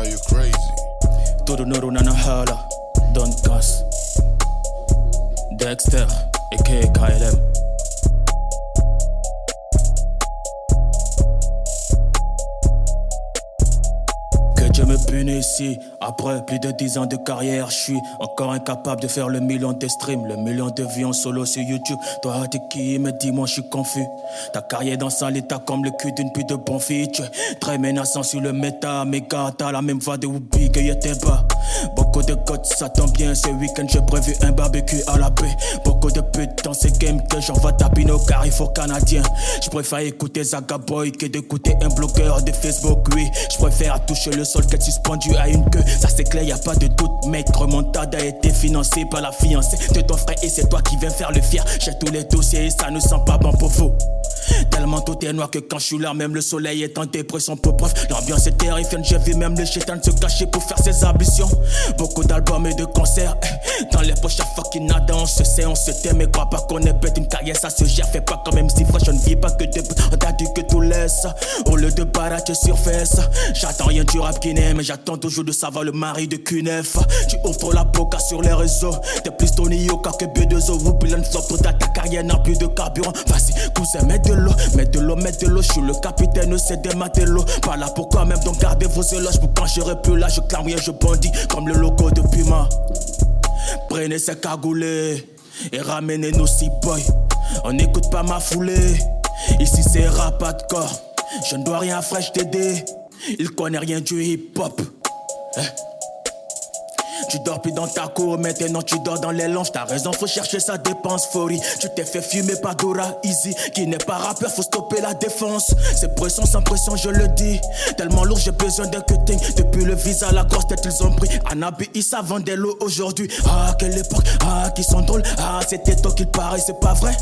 Are you crazy? Todo noro nana hala, Don Cass, Dexter, aka KLM. Je me punisse ici, après plus de 10 ans de carrière, je suis encore incapable de faire le million de streams, le million de vues en solo sur YouTube. Toi t'es qui, mais dis-moi je suis confus. Ta carrière dans sale état comme le cul d'une pute de bon fille. Tu es très menaçant sur le méta, mais gars t'as la même voix de Whoopi que y'était bas. Beaucoup de codes, ça tombe bien, ce week-end j'ai prévu un barbecue à la baie. Beaucoup de putes dans ces games que j'envoie tapiner au Carrefour canadien. Je préfère écouter Zaga Boy que d'écouter un blogueur de Facebook, oui. Je préfère toucher le sol qu'être suspendu à une queue. Ça c'est clair, y a pas de doute, mec. Remontada a été financée par la fiancée de ton frère et c'est toi qui viens faire le fier. J'ai tous les dossiers et ça ne sent pas bon pour vous. Tellement tout est noir que quand je suis là, même le soleil est en dépression pour preuve. L'ambiance est terrifiante, j'ai vu même le chétan se cacher pour faire ses ambitions. Beaucoup d'albums et de concerts, dans les poches à fucking nada, on se sait, on se tait, mais crois pas qu'on est bête, une carrière ça se gère, fais pas quand même si fraîche, on ne vit pas que de on t'a dit que tout laisse, au lieu de baraque surface. J'attends rien du rap guinéen, mais j'attends toujours de savoir le mari de Q9. Tu ouvres trop la boca sur les réseaux, t'es plus Tony Yoka que B2O, vous pilon flop, total ta carrière n'a plus de carburant. Vas-y, cousin, mets de l'eau, je suis le capitaine, c'est des matelots. Pas là pourquoi même, donc gardez vos éloges pour quand j'aurai plus là, je clame rien, je bandis comme le logo de Puma. Prenez ces cagoulés et ramenez nos six boys. On n'écoute pas ma foulée, ici c'est rap hardcore. Je ne dois rien à Fresh TD, il connaît rien du hip hop. Tu dors plus dans ta cour, maintenant tu dors dans les langes. T'as raison, faut chercher sa dépense, Fori. Tu t'es fait fumer par Dora Easy, qui n'est pas rappeur, faut stopper la défense. C'est pression sans pression, je le dis. Tellement lourd, j'ai besoin d'un cutting. Depuis le visa, la grosse tête, ils ont pris. Anabi, Issa, vendait l'eau aujourd'hui. Ah, quelle époque, ah, qui sont drôles. Ah, c'était toi qu'il paraît, c'est pas vrai.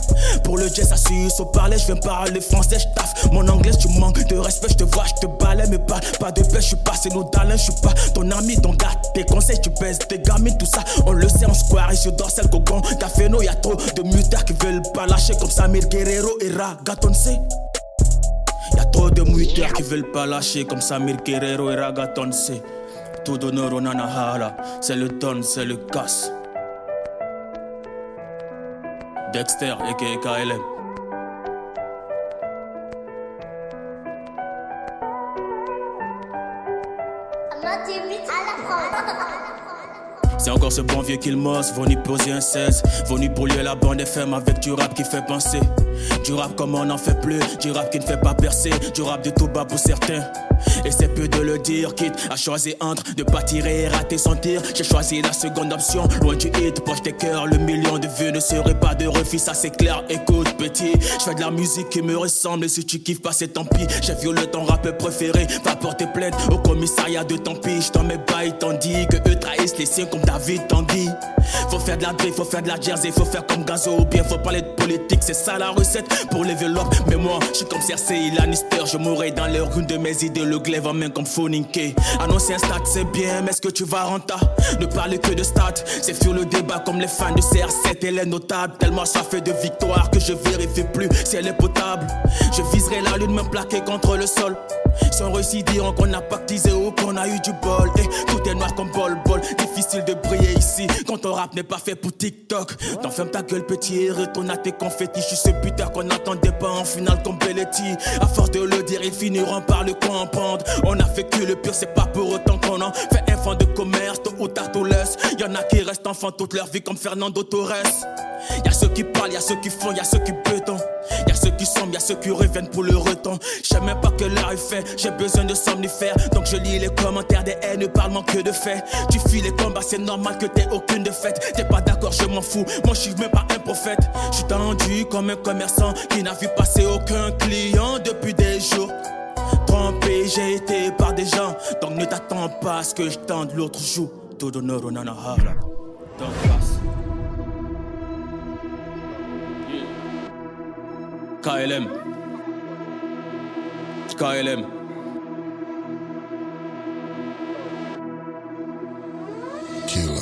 Pour le jazz, ça suisse au parler, je viens parler français, je taffe. Mon anglais, tu manques de respect, je te vois, je te balais, mais pas de pêche, je suis passé nous d'Alain, je suis pas ton ami, donc garde tes conseils, tu pèses tes gamines, tout ça, on le sait, on square, et sur Dorsel, Cogon, Caféno, y'a trop de mutards qui veulent pas lâcher comme Samir Guerrero et Ragatonce. Y'a trop de mutards qui veulent pas lâcher comme Samir Guerrero et Ragatonce. Tout d'honneur au Nanahala, c'est le Don, c'est le Cass. Dexter, aka KLM. C'est encore ce bon vieux Kilmos, venu poser un 16, venu polluer la bande FM avec du rap qui fait penser. Du rap comme on n'en fait plus, du rap qui ne fait pas percer, du rap de tout bas pour certains. Et c'est peu de le dire, quitte à choisir entre de pas tirer et rater son tir. J'ai choisi la seconde option, loin du hit, poche tes cœurs. Le million de vues ne serait pas de refus, ça c'est clair. Écoute petit, je fais de la musique qui me ressemble. Et si tu kiffes pas c'est tant pis, j'ai violé ton rappeur préféré. Va porter plainte au commissariat de tant pis. J't'en mets bail, t'en dis que eux trahissent les siens comme David Tanguy. Faut faire de la drift, faut faire de la jersey, faut faire comme Gazo ou bien faut parler de politique, c'est ça la recette pour lever l'op. Mais moi, je suis comme Cersei Lannister, je mourrai dans leur une de mes idées, le glaive en main comme Foninke. Annoncer un stat c'est bien, mais est-ce que tu vas renta? Ne parler que de stats, c'est sur le débat comme les fans de CR7, elle est notable. Tellement soifée de victoire que je vérifie plus si elle est potable. Je viserai la lune, me plaquer contre le sol. Si on réussit diront qu'on n'a pas teasé ou qu'on a eu du bol. Et tout est noir comme bol. Difficile de briller ici quand ton rap n'est pas fait pour TikTok. T'enfermes ta gueule petit et retourne à tes confettis. Je suis ce putain qu'on n'attendait pas en finale comme Belletti. À force de le dire ils finiront par le comprendre. On a fait que le pire, c'est pas pour autant qu'on en fait un fond de commerce. Tôt ou tard tout laisse. Y'en a qui restent enfants toute leur vie comme Fernando Torres. Y'a ceux qui parlent, y'a ceux qui font, y'a ceux qui béton. Y'a ceux qui sombrent, y'a ceux qui reviennent pour le reton. J'sais même pas que l'heure est fait, j'ai besoin de somnifères. Donc je lis les commentaires des haines, ne parlant que de faits. Tu fuis les combats, c'est normal que t'aies aucune défaite. T'es pas d'accord, je m'en fous, moi j'suis même pas un prophète. J'suis tendu comme un commerçant qui n'a vu passer aucun client depuis des jours. Trompé, j'ai été par des gens, donc ne t'attends pas à ce que je tende l'autre joue. Tout d'honneur au Nanahala. Donc passe. KLM. KLM. Killer.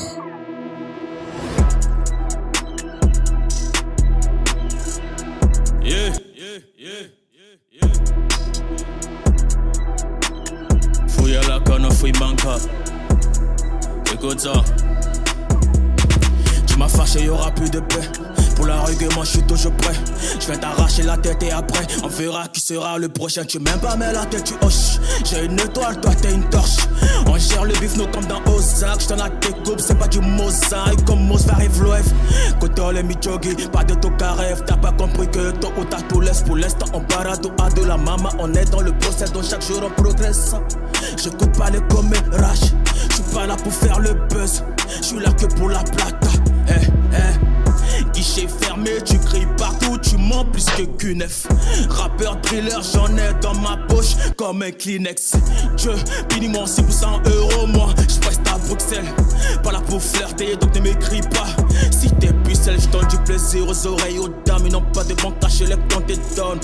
Yeah. Fouille à la canne, fouille manca. Écoute ça. Tu m'as fâché, y'aura plus de paix. Pour l'argument, je suis toujours prêt. Je vais t'arracher la tête et après, on verra qui sera le prochain. Tu m'aimes pas, mais la tête, tu hoches. J'ai une étoile, toi, t'es une torche. On gère le bif, nous, comme dans Ozark. J't'en la découpe, c'est pas du mosaïque. Comme Mos arrive l'OF. Côté les mi-joggy, pas de tokarev. T'as pas compris que tôt ou tard tout laisse. Pour l'instant, on parade à de la mama. On est dans le procès, donc chaque jour, on progresse. Je coupe pas les commérages. J'suis pas là pour faire le buzz. J'suis là que pour la plata. Guichet fermé, tu cries partout, tu mens plus qu'une F. Rappeur, thriller, j'en ai dans ma poche comme un Kleenex. Dieu, bénis-moi 600 €, moi, j'preste à Bruxelles. Pas là pour flirter, donc ne m'écris pas. Si t'es pucelle, j'donne du plaisir aux oreilles, aux dames. Ils n'ont pas de bon cacher les comptes et donne.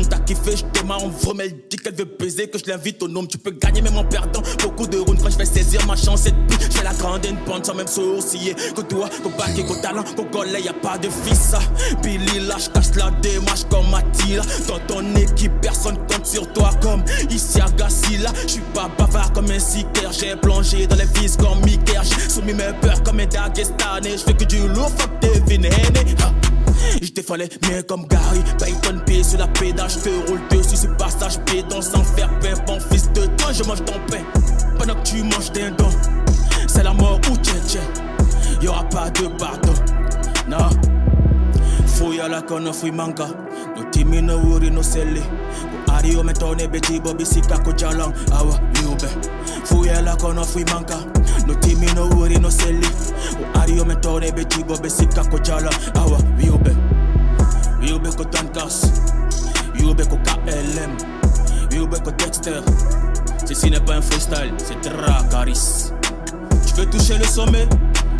T'as kiffé, j'démarre en vrome, elle dit qu'elle veut baiser, que je l'invite au nom. Tu peux gagner même en perdant beaucoup de rounds. Quand je vais saisir ma chance, et puis je vais la grande une pente sans même sourciller. Que toi, qu'au bac et qu'au talent, qu'au gollet, y'a pas de fils. Billy là, j'casse la démarche comme Attila. Dans ton équipe, personne compte sur toi comme ici à Gassila. J'suis pas bavard comme un sicaire. J'ai plongé dans les vis comme Mickey. J'ai soumis mes peurs comme un Dagestanais. J'fais que du lourd, fuck Devin Haney. J'défends les miens comme Gary Payton, pied sur la pédale. J'te roule dessus ce passage pédant sans faire peur. Bon fils de toi, je mange ton pain pendant que tu manges d'un don. C'est la mort ou tchè. Y'aura pas de pardon, non. Fouille à la conne, fouille manca. No timi no wuri no seli. Ko ario me tone beti bobi sika ko jalang. Awa yube. Fouille à la conne, fouille manca. No timi no wuri no seli. Ko ario me tone beti bobi sika ko jalang. Awa yube. Yube ko Tankas. Yube ko KLM. Yube ko Dexter. Ceci n'est pas un freestyle, c'est Dracarys. Tu veux toucher le sommet?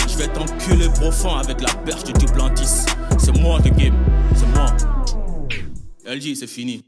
Je vais t'enculer profond avec la perche du Duplantis. C'est moi le game, c'est moi. LG, c'est fini.